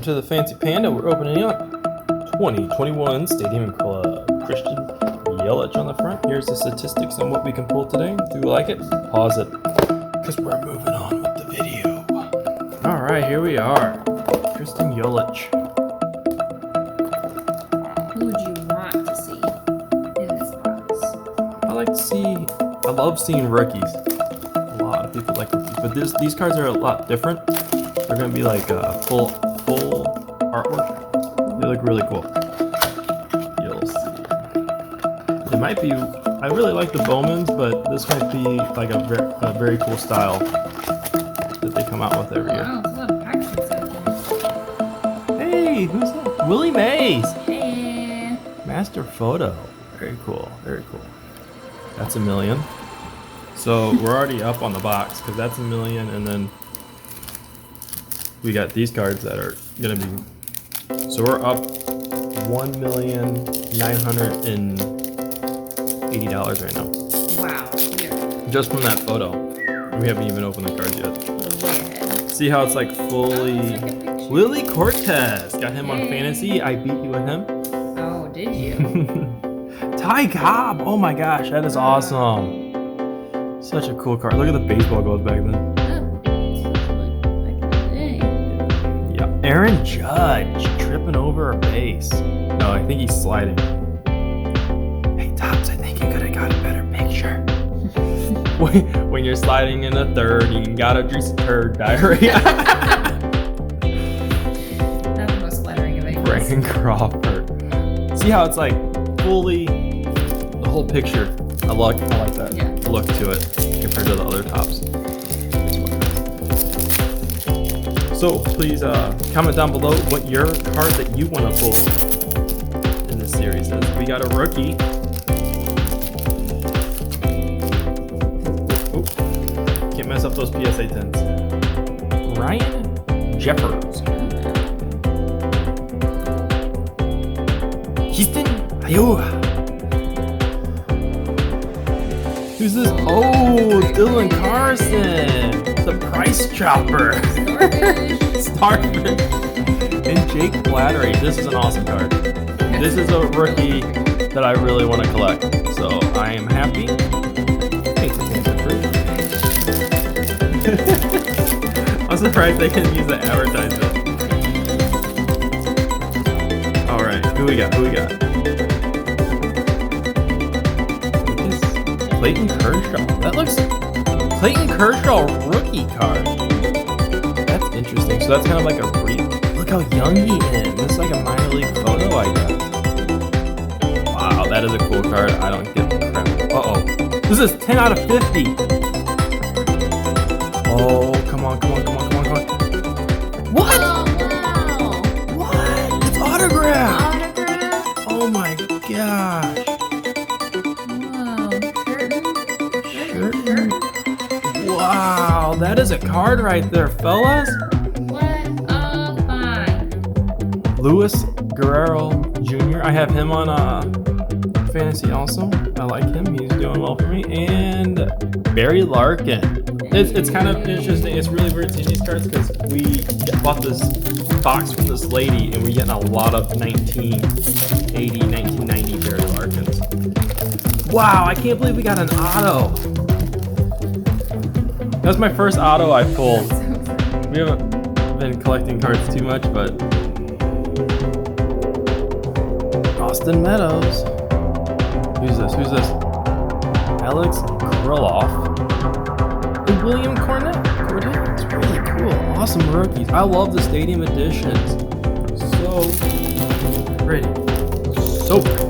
welcome to the Fancy Panda. We're opening up 2021 Stadium Club. Christian Yelich on the front. Here's the statistics on what we can pull today. If you like it, pause it, because we're moving on with the video. Alright, here we are. Christian Yelich. Who would you want to see in this box? I love seeing rookies. A lot of people like rookies, but these cards are a lot different. They're going to be like full artwork. They look really cool. You'll see. It might be, I really like the Bowmans, but this might be like a very cool style that they come out with every year. Wow, there's a lot of packs inside here. Hey, who's that? Willie Mays! Hey. Master Photo. Very cool, very cool. That's $1 million. So we're already up on the box because that's $1 million, and then we got these cards that are gonna be. So we're up $1,980 right now. Wow. Yeah. Just from that photo. We haven't even opened the cards yet. Way ahead. See how it's like fully. It's like a picture. Lily Cortez. Got him on fantasy. I beat you with him. Oh, did you? Ty Cobb. Oh my gosh, that is awesome. Such a cool card. Look at the baseball goes back then. Yeah. Aaron Judge tripping over a base. No, I think he's sliding. Hey, Tops, I think you could have got a better picture. When you're sliding in the third, you gotta juice a turd diarrhea. Not the most flattering of angles. Brandon Crawford. See how it's like fully the whole picture. I like that look to it compared to the other tops. So please comment down below what your card that you want to pull in this series is. We got a rookie. Oh, can't mess up those PSA 10s. Ryan Jeffers. Houston, Iowa. Who's this? Oh, Dylan Carson, the Price Chopper. Starfish. And Jake Flattery. This is an awesome card. This is a rookie that I really want to collect. So I am happy. I'm surprised they can use the advertisement. Alright, who we got? Clayton Kershaw. That looks Clayton Kershaw rookie card. That's interesting. So that's kind of like a brief. Look how young he is. This is like a minor league photo, I guess. Wow, that is a cool card. I don't give a crap. Uh-oh. This is 10 out of 50. Oh, come on. What? Oh, wow. What? It's autographed. Oh my gosh. Wow, that is a card right there, fellas. What a find. Luis Guerrero Jr. I have him on fantasy also. I like him. He's doing well for me. And Barry Larkin. It's kind of interesting. It's really weird seeing these cards because we bought this box from this lady and we're getting a lot of 1980, 1990 Barry Larkins. Wow, I can't believe we got an auto. That's my first auto I pulled. We haven't been collecting cards too much, but Austin Meadows. Who's this? Alex Krylov. And William Cornett. It's really cool. Awesome rookies. I love the stadium editions. So pretty. So pretty.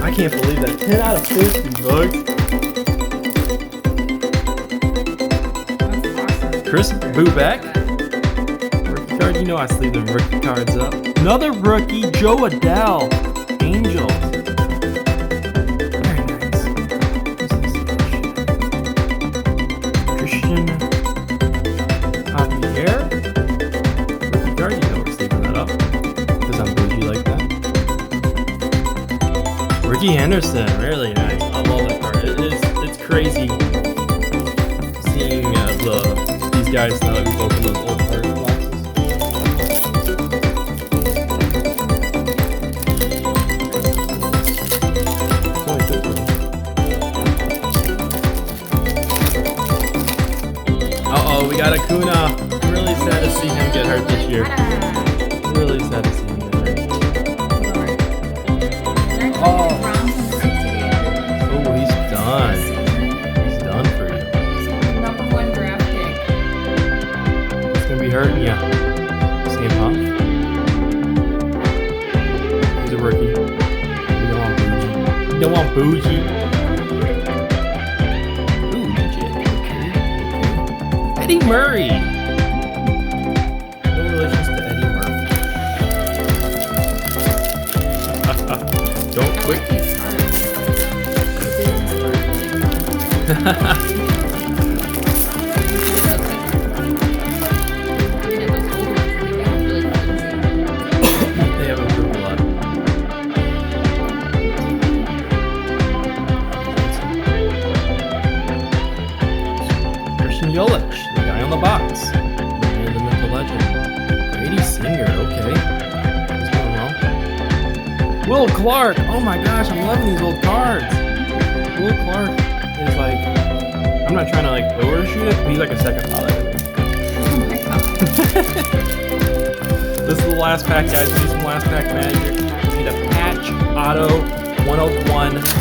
I can't believe that. 10 out of 50 bucks. Chris Bubeck. Rookie card. You know I sleeve them rookie cards up. Another rookie, Joe Adele. Angels. Very nice. Christian Javier. Rookie card. You know we're sleeving that up. Because I'm bougie like that. Ricky Anderson, really nice. I love that card. It's crazy seeing these guys now that we've opened those old card boxes. Uh-oh, we got Acuna. I'm really sad to see him get hurt this year. Really sad to see him get hurt. Oh, he's done. He's done for you. Number 1 draft pick. It's gonna be hurting ya. Same pump. He's a rookie. You don't want bougie. Ooh, legit. Okay. Eddie Murray. No relations to Eddie Murphy. Don't quit. They have improved a lot. Christian Yelich, the guy on the box. And the mythical legend. Brady Singer, okay. He's doing well. Will Clark, oh my gosh, I'm loving these old cards. Will Clark is like, I'm not trying to like overshoot it, but he's like a second father. Oh my god. This is the last pack, guys. We need some last pack magic. We need a patch auto 101. Let's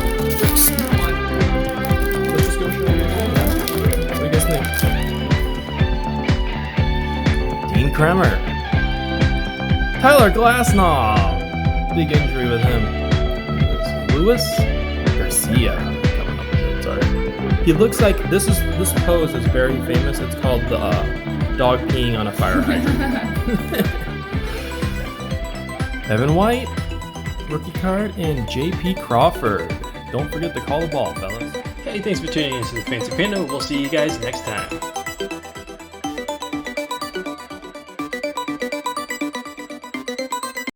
just go show you. What do you guys think? Dean Kremer. Tyler Glasnow. Big injury with him. Luis Garcia. Coming up with it, sorry. He looks like this pose is very famous. It's called the dog peeing on a fire hydrant. Evan White, rookie card, and J.P. Crawford. Don't forget to call the ball, fellas. Hey, thanks for tuning into the Fancy Panda. We'll see you guys next time.